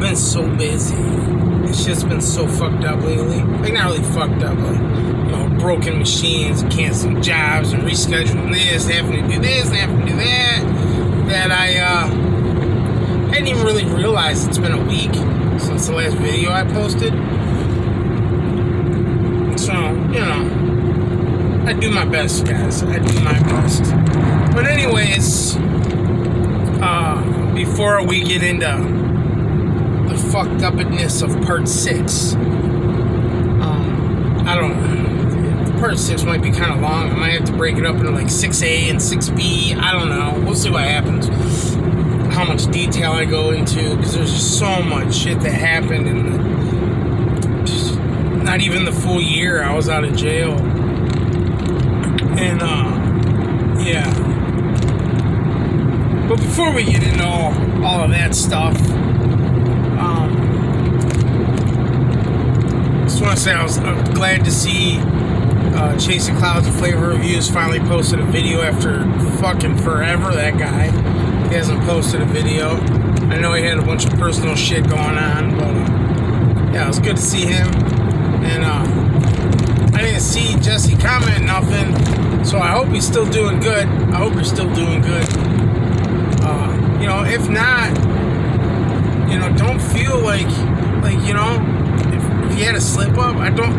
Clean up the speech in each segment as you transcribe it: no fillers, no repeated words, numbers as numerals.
been so busy. It's just been so fucked up lately. Like, not really fucked up, like, you know, broken machines, canceling jobs, and rescheduling this, having to do this, and having to do that. That I hadn't even really realized it's been a week since the last video I posted. So, you know, I do my best, guys. I do my best. But anyways, before we get into the fucked upness of part 6, I don't know. Part 6 might be kind of long. I might have to break it up into like 6A and 6B. I don't know. We'll see what happens. How much detail I go into, because there's just so much shit that happened in not even the full year I was out of jail. And, yeah. But before we get into all of that stuff, just want to say I was glad to see Chasing Clouds of Flavor Reviews finally posted a video after fucking forever. That guy, he hasn't posted a video. I know he had a bunch of personal shit going on, but yeah, it was good to see him. And I didn't see Jesse comment nothing, so I hope he's still doing good. I hope you're still doing good. You know, if not, you know, don't feel like you know, if you had a slip up, I don't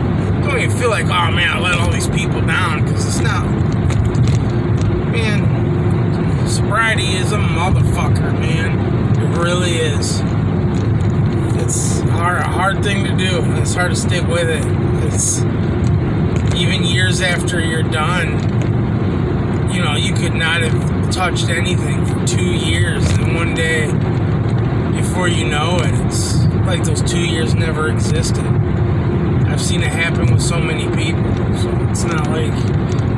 even feel like, oh man, I let all these people down, because it's not. Man, sobriety is a motherfucker, man. It really is. It's a hard thing to do, and it's hard to stick with it. It's even years after you're done, you know, you could not have touched anything for 2 years, and one day, before you know it, it's like those 2 years never existed. I've seen it happen with so many people, so it's not like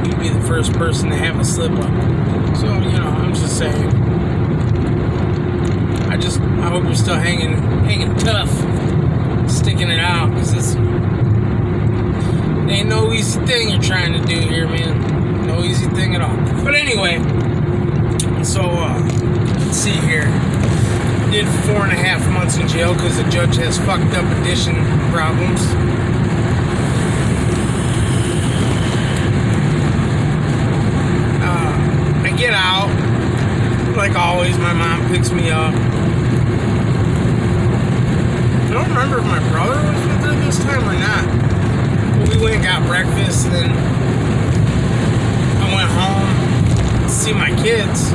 you'd be the first person to have a slip up. So, you know, I'm just saying, I hope you're still hanging tough, sticking it out, because it ain't no easy thing you're trying to do here, man. No easy thing at all. But anyway, so let's see here. Did 4.5 months in jail because the judge has fucked up addiction problems. I get out. Like always, my mom picks me up. I don't remember if my brother was with her this time or not. But we went and got breakfast, and then I went home to see my kids.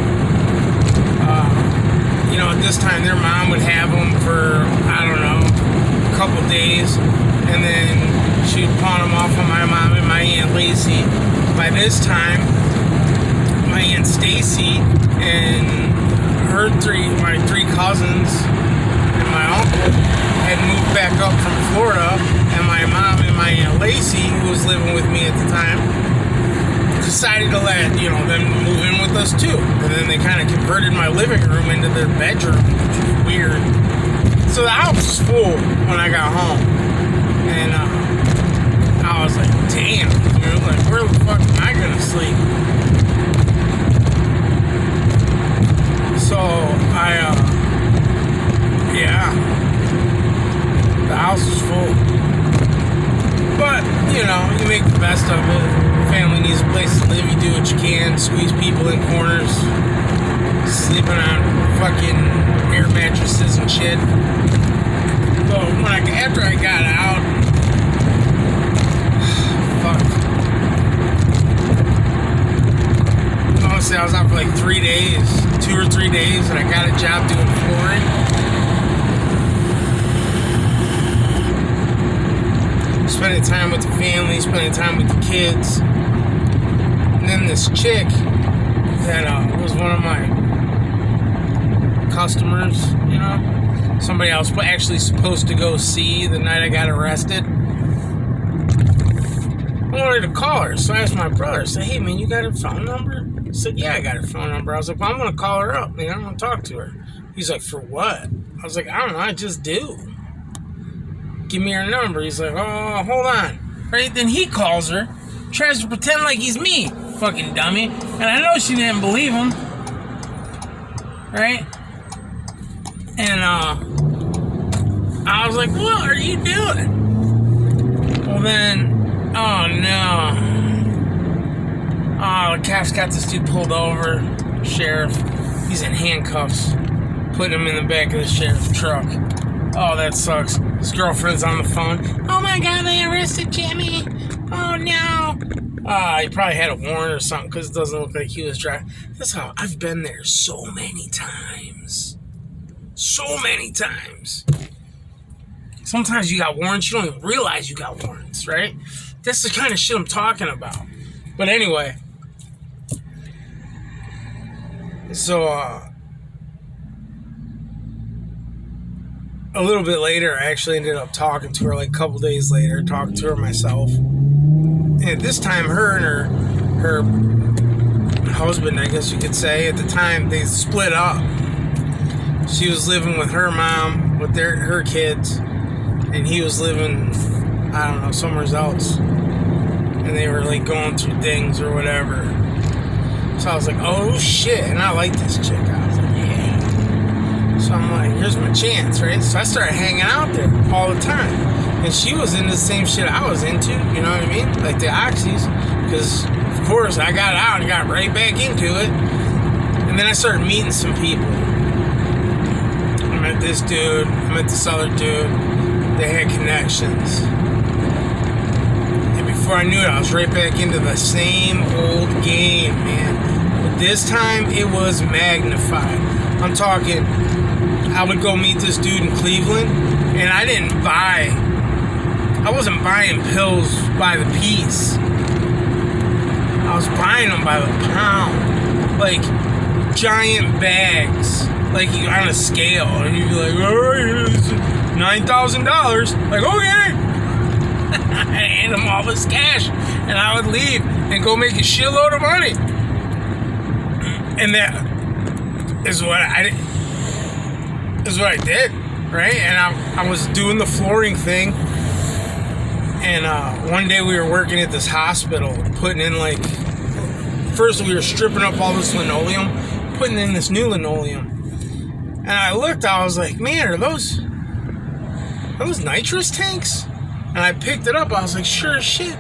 You know, at this time, their mom would have them for, I don't know, a couple days, and then she'd pawn them off on my mom and my Aunt Lacey. By this time, my Aunt Stacy and my three cousins and my uncle had moved back up from Florida, and my mom and my Aunt Lacey, who was living with me at the time, decided to let, you know, them move in with us too. And then they kind of converted my living room into their bedroom, which was weird. So the house was full when I got home. And I was like, damn, dude, like, where the fuck am I gonna sleep? So yeah, the house was full. But, you know, you make the best of it. Family needs a place to live, you do what you can, squeeze people in corners, sleeping on fucking air mattresses and shit. So after I got out, fuck. Honestly, I was out for like 3 days, 2 or 3 days, and I got a job doing flooring. Spending time with the family, spending time with the kids. And then this chick that was one of my customers, you know, somebody I was actually supposed to go see the night I got arrested. I wanted to call her, so I asked my brother, I said, hey man, you got her phone number? He said, yeah, I got her phone number. I was like, well, I'm going to call her up, man, I'm going to talk to her. He's like, for what? I was like, I don't know, I just do. Give me her number. He's like, oh, hold on. Right, then he calls her, tries to pretend like he's me, fucking dummy. And I know she didn't believe him. Right? And I was like, what are you doing? Well then, oh no. Oh, the cops got this dude pulled over. Sheriff, he's in handcuffs. Putting him in the back of the sheriff's truck. Oh, that sucks. His girlfriend's on the phone. Oh my god, they arrested Jimmy. Oh no. He probably had a warrant or something because it doesn't look like he was driving. That's how I've been there so many times. So many times. Sometimes you got warrants, you don't even realize you got warrants, right? That's the kind of shit I'm talking about. But anyway. So, a little bit later, I actually ended up talking to her, like a couple days later, talking to her myself. And this time, her and her husband, I guess you could say, at the time, they split up. She was living with her mom, with her kids, and he was living, I don't know, somewhere else. And they were, like, going through things or whatever. So I was like, oh, shit. And I like this chick. I was like, yeah. So I'm like, here's my chance, right? So I started hanging out there all the time. And she was into the same shit I was into, you know what I mean? Like the oxys. Because, of course, I got out and got right back into it. And then I started meeting some people. I met this dude. I met this other dude. They had connections. And before I knew it, I was right back into the same old game, man. But this time, it was magnified. I'm talking, I would go meet this dude in Cleveland, and I wasn't buying pills by the piece. I was buying them by the pound. Like, giant bags. Like, on a scale. And you'd be like, all right, it's $9,000. Like, okay. I hand him all this cash, and I would leave and go make a shitload of money. And that is what I did, right? And I was doing the flooring thing. And one day we were working at this hospital, putting in like, first we were stripping up all this linoleum, putting in this new linoleum. And I looked, I was like, man, are those nitrous tanks? And I picked it up, I was like, sure as shit.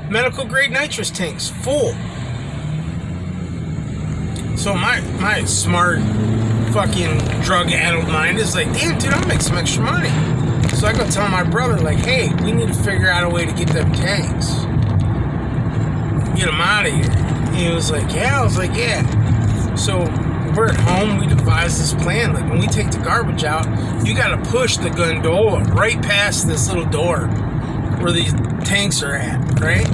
Medical grade nitrous tanks, full. So my smart fucking drug-addled mind is like, damn, dude, I'll make some extra money. So I go tell my brother, like, hey, we need to figure out a way to get them tanks. Get them out of here. And he was like, yeah. I was like, yeah. So we're at home. We devised this plan. Like, when we take the garbage out, you got to push the gondola right past this little door where these tanks are at, right?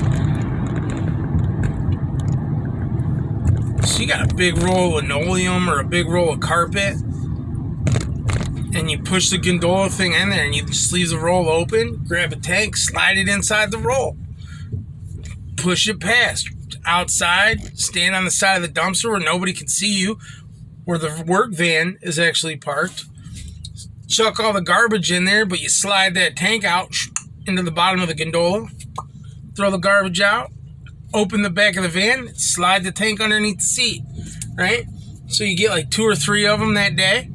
So you got a big roll of linoleum or a big roll of carpet, and you push the gondola thing in there, and you just leave the roll open, grab a tank, slide it inside the roll, push it past, outside, stand on the side of the dumpster where nobody can see you, where the work van is actually parked, chuck all the garbage in there, but you slide that tank out into the bottom of the gondola, throw the garbage out, open the back of the van, slide the tank underneath the seat, right? So you get like 2 or 3 of them that day.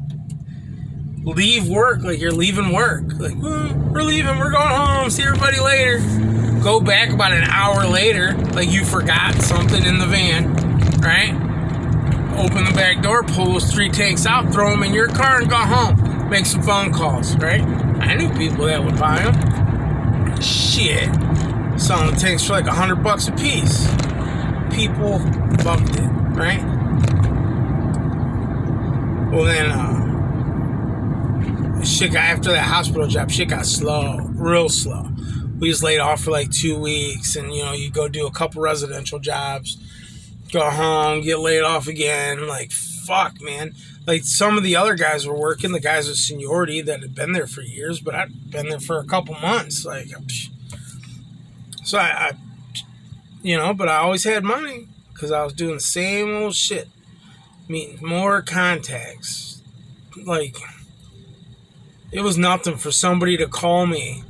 Leave work like you're leaving work. Like, we're leaving, we're going home, see everybody later. Go back about an hour later, like you forgot something in the van, right? Open the back door, pull those 3 tanks out, throw them in your car and go home. Make some phone calls, right? I knew people that would buy them. Shit. Selling the tanks for like $100 a piece. People loved it, right? Well then, shit got, after that hospital job, shit got slow, real slow. We was laid off for like 2 weeks, and you go do a couple residential jobs, go home, get laid off again. Like, fuck, man. Like, some of the other guys were working, the guys with seniority that had been there for years, but I'd been there for a couple months. Like, so I but I always had money because I was doing the same old shit, meeting more contacts. Like, it was nothing for somebody to call me,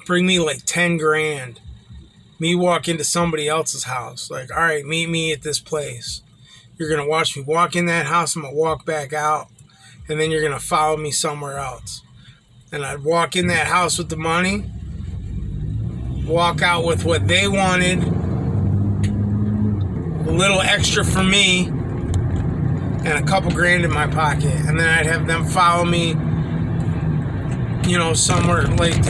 bring me like 10 grand, me walk into somebody else's house, like, all right, meet me at this place. You're going to watch me walk in that house, I'm going to walk back out. and then you're going to follow me somewhere else. And I'd walk in that house with the money, walk out with what they wanted, a little extra for me, and a couple grand in my pocket. And then I'd have them follow me, you know, somewhere like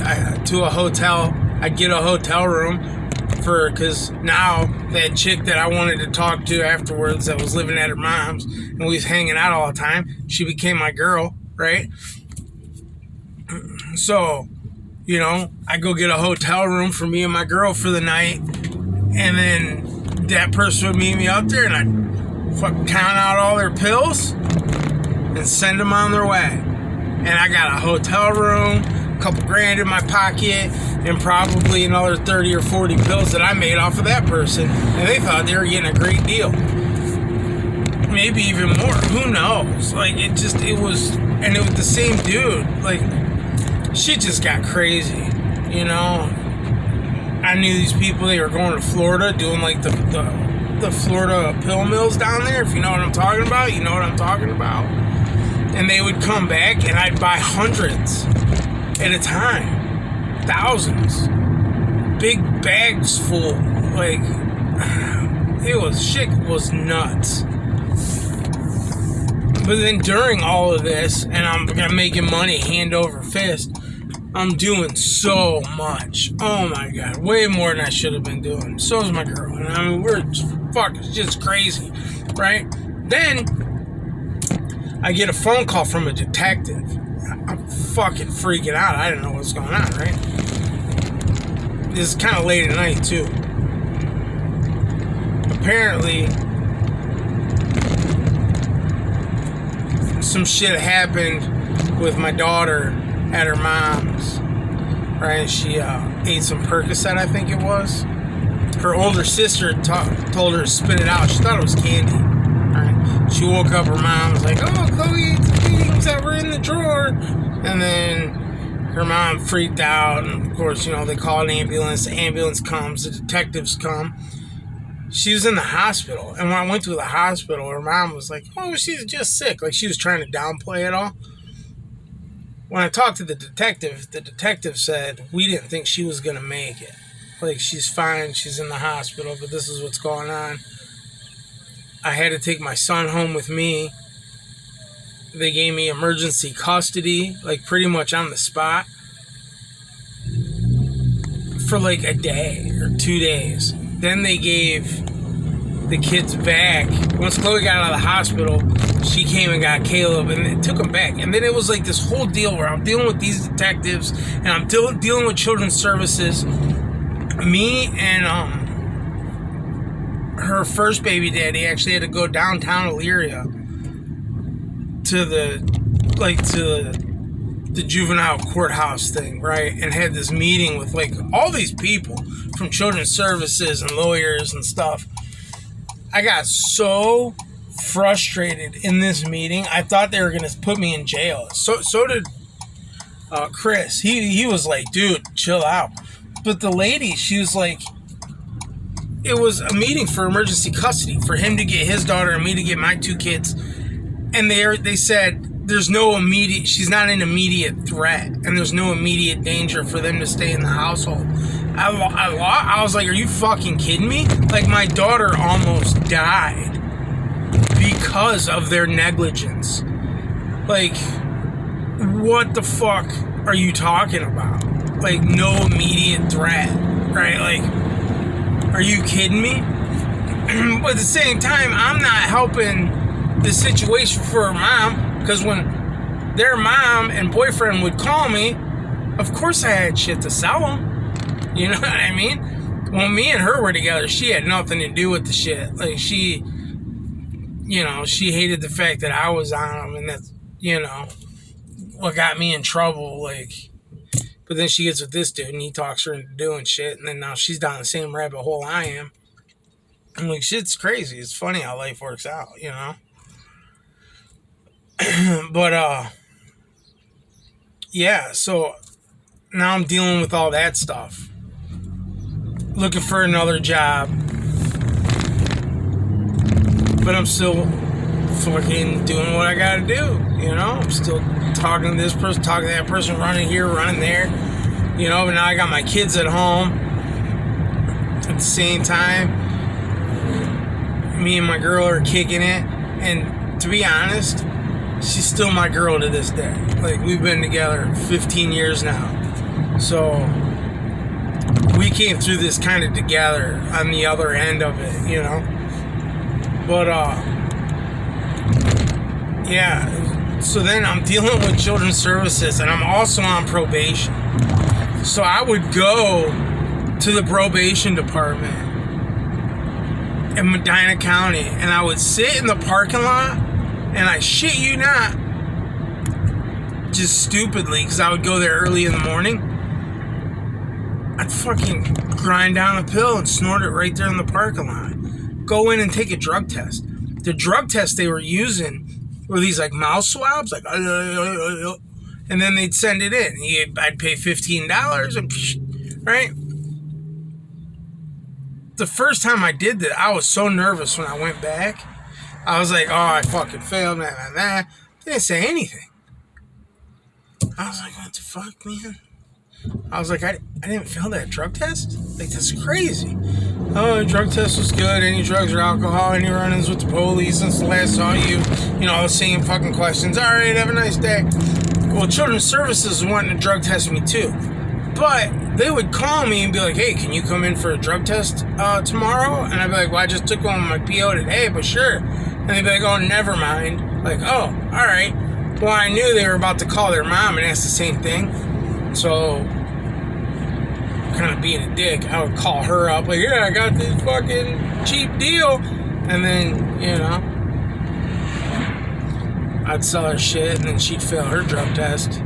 to a hotel. I'd get a hotel room because now that chick that I wanted to talk to afterwards that was living at her mom's and we was hanging out all the time, she became my girl, right? So, you know, I go get a hotel room for me and my girl for the night, and then that person would meet me out there, and I'd count out all their pills and send them on their way. And I got a hotel room, a couple grand in my pocket, and probably another 30 or 40 pills that I made off of that person, and they thought they were getting a great deal. Maybe even more. Who knows? Like, it was the same dude. Like, shit just got crazy, you know. I knew these people, they were going to Florida, doing like the Florida pill mills down there. If you know what I'm talking about, you know what I'm talking about. And they would come back, and I'd buy hundreds at a time. Thousands. Big bags full. Like, shit was nuts. But then during all of this, and I'm making money hand over fist, I'm doing so much. Oh my God, way more than I should have been doing. So is my girl. And I mean, we're just crazy, right? Then I get a phone call from a detective. I'm fucking freaking out. I didn't know what was going on, right? This is kind of late at night too. Apparently, some shit happened with my daughter at her mom's, right? She ate some Percocet, I think it was. Her older sister told her to spit it out. She thought it was candy, right? She woke up, her mom was like, "Oh, Chloe ate the things that were in the drawer." And then her mom freaked out, and of course, you know, they call an ambulance. The ambulance comes, the detectives come. She was in the hospital, and when I went to the hospital, her mom was like, "Oh, she's just sick." Like, she was trying to downplay it all. When I talked to the detective said, "We didn't think she was going to make it. Like, she's fine, she's in the hospital, but this is what's going on." I had to take my son home with me. They gave me emergency custody, like pretty much on the spot, for like a day or 2 days. Then they gave the kids back. Once Chloe got out of the hospital, she came and got Caleb, and they took him back. And then it was like this whole deal where I'm dealing with these detectives, and I'm dealing with children's services. Me and her first baby daddy actually had to go downtown Elyria to the juvenile courthouse thing, right? And had this meeting with like all these people from children's services and lawyers and stuff. I got so frustrated in this meeting. I thought they were gonna put me in jail. So did Chris. He was like, "Dude, chill out." But the lady, she was like, it was a meeting for emergency custody for him to get his daughter and me to get my 2 kids. And they said there's no immediate, she's not an immediate threat, and there's no immediate danger for them to stay in the household. I was like, are you fucking kidding me? Like, my daughter almost died because of their negligence. Like, what the fuck are you talking about? Like, no immediate threat, right? Like, are you kidding me? But at the same time, I'm not helping the situation for her mom, because when their mom and boyfriend would call me, of course I had shit to sell them. You know what I mean? When me and her were together, she had nothing to do with the shit. Like, she hated the fact that I was on them, and that's, you know, what got me in trouble. Like, but then she gets with this dude, and he talks her into doing shit, and then now she's down the same rabbit hole I am. I'm like, shit's crazy. It's funny how life works out, you know? But, yeah, so now I'm dealing with all that stuff. Looking for another job. But I'm still fucking doing what I gotta do, you know? I'm still talking to this person, talking to that person, running here, running there, you know, but now I got my kids at home. At the same time, me and my girl are kicking it, and to be honest, she's still my girl to this day. Like, we've been together 15 years now, so we came through this kind of together on the other end of it, you know? But, yeah, so then I'm dealing with children's services, and I'm also on probation. So I would go to the probation department in Medina County, and I would sit in the parking lot, and I shit you not, just stupidly, because I would go there early in the morning, I'd fucking grind down a pill and snort it right there in the parking lot. Go in and take a drug test. The drug test they were using were these like mouth swabs, like, and then they'd send it in. I'd pay $15, and right? The first time I did that, I was so nervous when I went back. I was like, oh, I fucking failed, nah. They didn't say anything. I was like, what the fuck, man? I was like, I didn't fail that drug test? Like, that's crazy. Oh, the drug test was good. Any drugs or alcohol? Any run-ins with the police since the last saw you? You know, the same fucking questions. All right, have a nice day. Well, Children's Services wanted to drug test me too. But they would call me and be like, hey, can you come in for a drug test tomorrow? And I'd be like, well, I just took one with my PO today, but sure. And they'd be like, oh, never mind. Like, oh, all right. Well, I knew they were about to call their mom and ask the same thing. So, kind of being a dick, I would call her up, like, yeah, I got this fucking cheap deal. And then, you know, I'd sell her shit, and then she'd fail her drug test.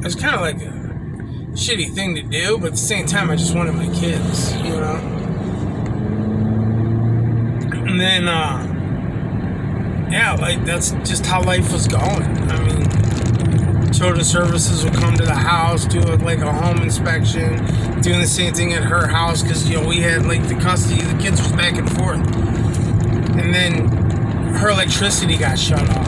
It's kind of like a shitty thing to do, but at the same time, I just wanted my kids, you know? And then, yeah, like, that's just how life was going. I mean, Children's Services would come to the house, do like a home inspection, doing the same thing at her house, because, you know, we had like the custody, the kids was back and forth. And then her electricity got shut off.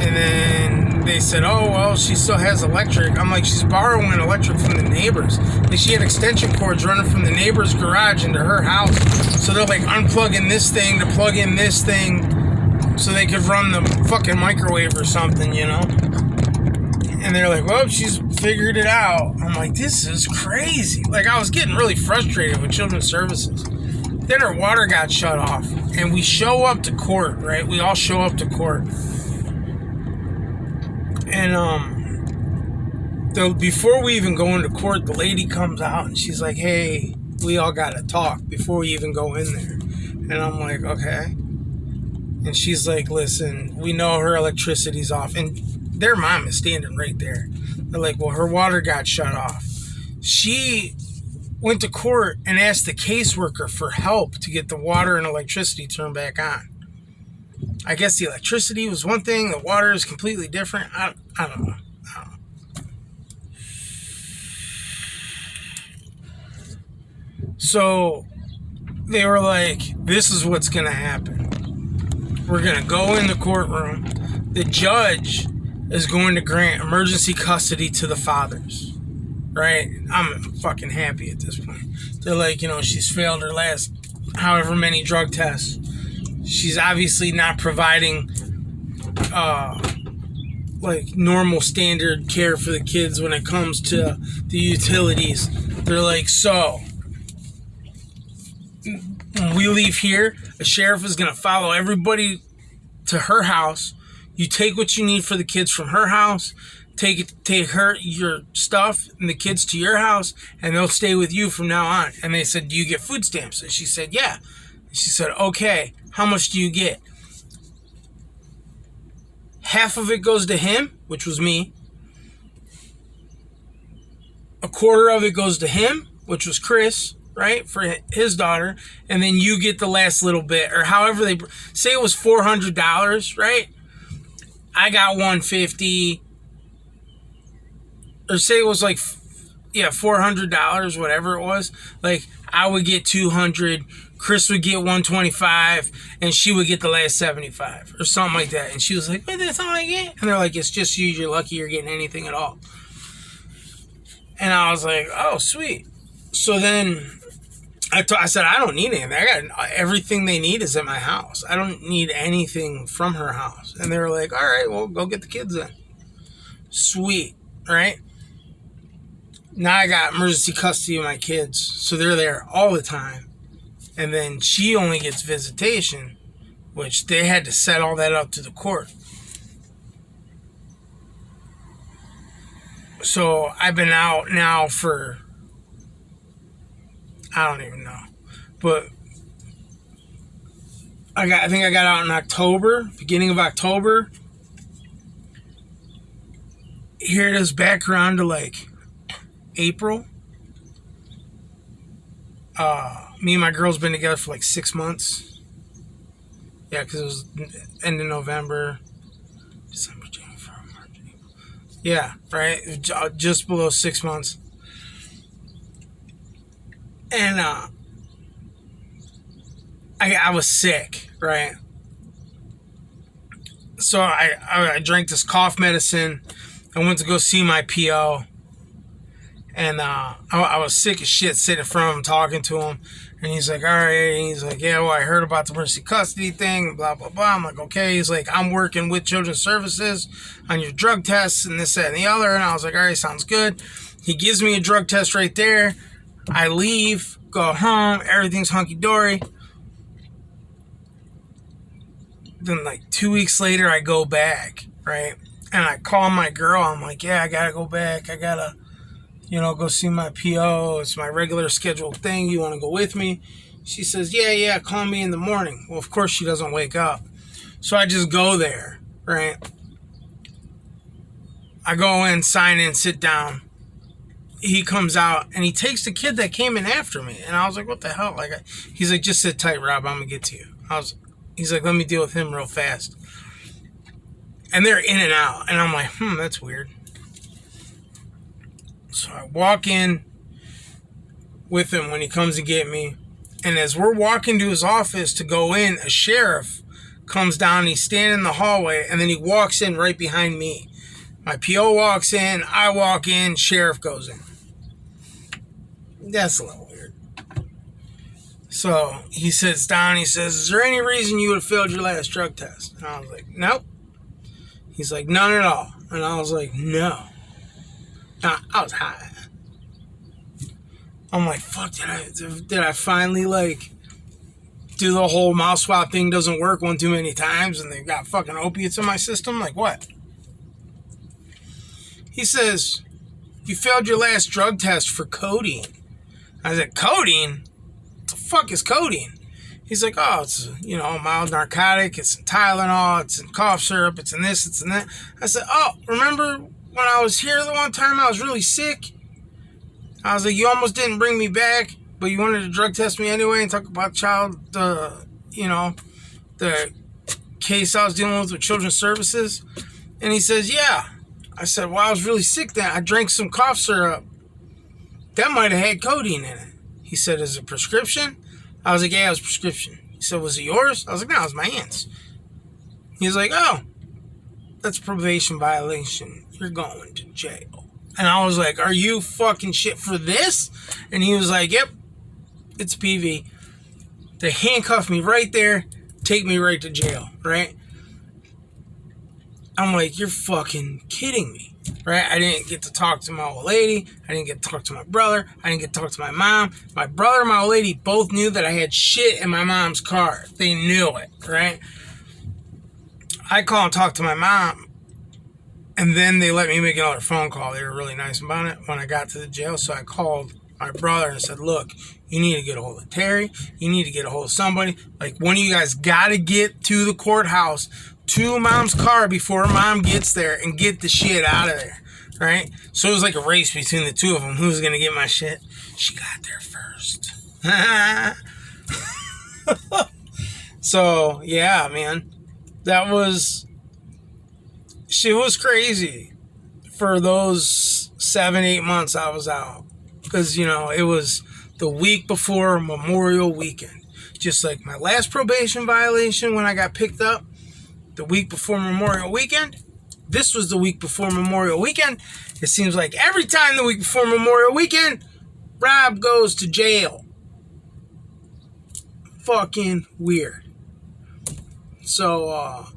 And then they said, oh, well, she still has electric. I'm like, she's borrowing electric from the neighbors. Like, she had extension cords running from the neighbor's garage into her house. So they're like unplugging this thing to plug in this thing so they could run the fucking microwave or something, you know? And they're like, well, she's figured it out. I'm like, this is crazy. Like, I was getting really frustrated with Children's Services. Then her water got shut off. And we show up to court, right? We all show up to court. And, before we even go into court, the lady comes out and she's like, hey, we all gotta talk before we even go in there. And I'm like, okay. And she's like, listen, we know her electricity's off. And their mom is standing right there. They're like, well, her water got shut off. She went to court and asked the caseworker for help to get the water and electricity turned back on. I guess the electricity was one thing, the water is completely different. I don't know. So they were like, this is what's going to happen. We're going to go in the courtroom. The judge is going to grant emergency custody to the fathers. Right? I'm fucking happy at this point. They're like, you know, she's failed her last however many drug tests. She's obviously not providing like normal standard care for the kids when it comes to the utilities. They're like, so when we leave here, a sheriff is going to follow everybody to her house. You take what you need for the kids from her house, take your stuff and the kids to your house, and they'll stay with you from now on. And they said, do you get food stamps? And she said, yeah. She said, okay, how much do you get? Half of it goes to him, which was me. A quarter of it goes to him, which was Chris, right, for his daughter. And then you get the last little bit, or however they say it was $400, right? I got $150, or say it was like yeah, $400, whatever it was. Like, I would get 200, Chris would get 125, and she would get the last 75 or something like that. And she was like, "Wait, that's all I get?" And they're like, "It's just you. You're lucky you're getting anything at all." And I was like, "Oh, sweet." So then I said, "I don't need anything. I got everything they need is at my house. I don't need anything from her house." And they were like, "All right, well, go get the kids then." Sweet, right? Now I got emergency custody of my kids, so they're there all the time. And then she only gets visitation, which they had to set all that up to the court. So I've been out now for, I don't even know, but I think I got out in October, beginning of October. Here it is back around to like April. Me and my girl's been together for like 6 months. Yeah, because it was end of November, December, January, February, March, April. Yeah, right? Just below 6 months. And I was sick, right? So I drank this cough medicine. I went to go see my PO. And I was sick as shit sitting in front of him talking to him. And he's like, "All right." And he's like, "Yeah, well, I heard about the emergency custody thing, blah, blah, blah." I'm like, "Okay." He's like, "I'm working with Children's Services on your drug tests and this, that, and the other." And I was like, "All right, sounds good." He gives me a drug test right there. I leave, go home. Everything's hunky-dory. Then like 2 weeks later, I go back, right? And I call my girl. I'm like, "Yeah, I got to go back. I got to, go see my PO. It's my regular scheduled thing. You want to go with me?" She says, yeah, call me in the morning. Well, of course she doesn't wake up. So I just go there, right? I go in, sign in, sit down. He comes out, and he takes the kid that came in after me. And I was like, "What the hell?" He's like, "Just sit tight, Rob. I'm going to get to you." He's like, "Let me deal with him real fast." And they're in and out. And I'm like, that's weird. So I walk in with him when he comes to get me. And as we're walking to his office to go in, a sheriff comes down. He's standing in the hallway, and then he walks in right behind me. My PO walks in, I walk in, sheriff goes in. That's a little weird. So he sits down. He says, "Is there any reason you would have failed your last drug test?" And I was like, "Nope." He's like, "None at all." And I was like, "No." I was high. I'm like, fuck, did I finally, do the whole mouth swab thing doesn't work one too many times and they've got fucking opiates in my system? Like, what? He says, "You failed your last drug test for codeine." I said, "Codeine? What the fuck is codeine?" He's like, "Oh, it's, a mild narcotic. It's in Tylenol. It's in cough syrup. It's in this. It's in that." I said, "Oh, remember when I was here the one time I was really sick? I was like, you almost didn't bring me back, but you wanted to drug test me anyway and talk about the case I was dealing with Children's Services." And he says, "Yeah." I said, "Well, I was really sick then. I drank some cough syrup. That might have had codeine in it." He said, "Is it prescription?" I was like, "Yeah, it was prescription." He said, "Was it yours?" I was like, "No, it was my aunt's." He was like, "Oh, that's probation violation. You're going to jail." And I was like, "Are you fucking shit for this?" And he was like, "Yep, it's PV." They handcuff me right there, take me right to jail, right? I'm like, "You're fucking kidding me," right? I didn't get to talk to my old lady. I didn't get to talk to my brother. I didn't get to talk to my mom. My brother and my old lady both knew that I had shit in my mom's car. They knew it, right? I call and talk to my mom. And then they let me make another phone call. They were really nice about it when I got to the jail. So I called my brother and said, "Look, you need to get a hold of Terry. You need to get a hold of somebody. Like, one of you guys got to get to the courthouse to Mom's car before Mom gets there and get the shit out of there." Right? So it was like a race between the two of them. Who's going to get my shit? She got there first. So, yeah, man. That was... She was crazy for those 7-8 months I was out. Because, you know, it was the week before Memorial Weekend. Just like my last probation violation when I got picked up, the week before Memorial Weekend. This was the week before Memorial Weekend. It seems like every time the week before Memorial Weekend, Rob goes to jail. Fucking weird. So,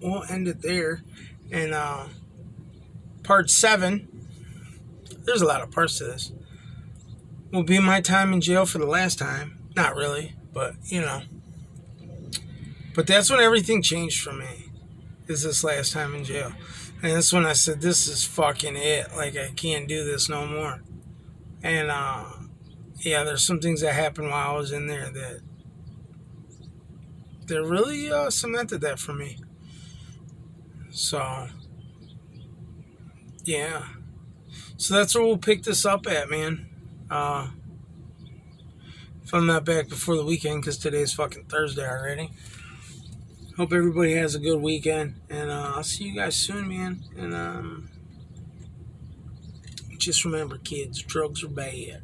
we'll end it there. And, part 7, there's a lot of parts to this, will be my time in jail for the last time. Not really, but, you know. But that's when everything changed for me, is this last time in jail. And that's when I said, this is fucking it. Like, I can't do this no more. And, yeah, there's some things that happened while I was in there that really cemented that for me. So, yeah. So that's where we'll pick this up at, man. If I'm not back before the weekend, because today's fucking Thursday already. Hope everybody has a good weekend. And I'll see you guys soon, man. And just remember, kids, drugs are bad.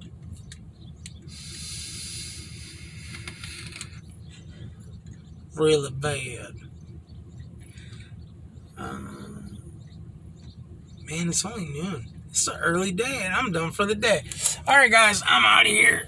Really bad. Man, it's only noon. It's an early day, and I'm done for the day. All right, guys, I'm out of here.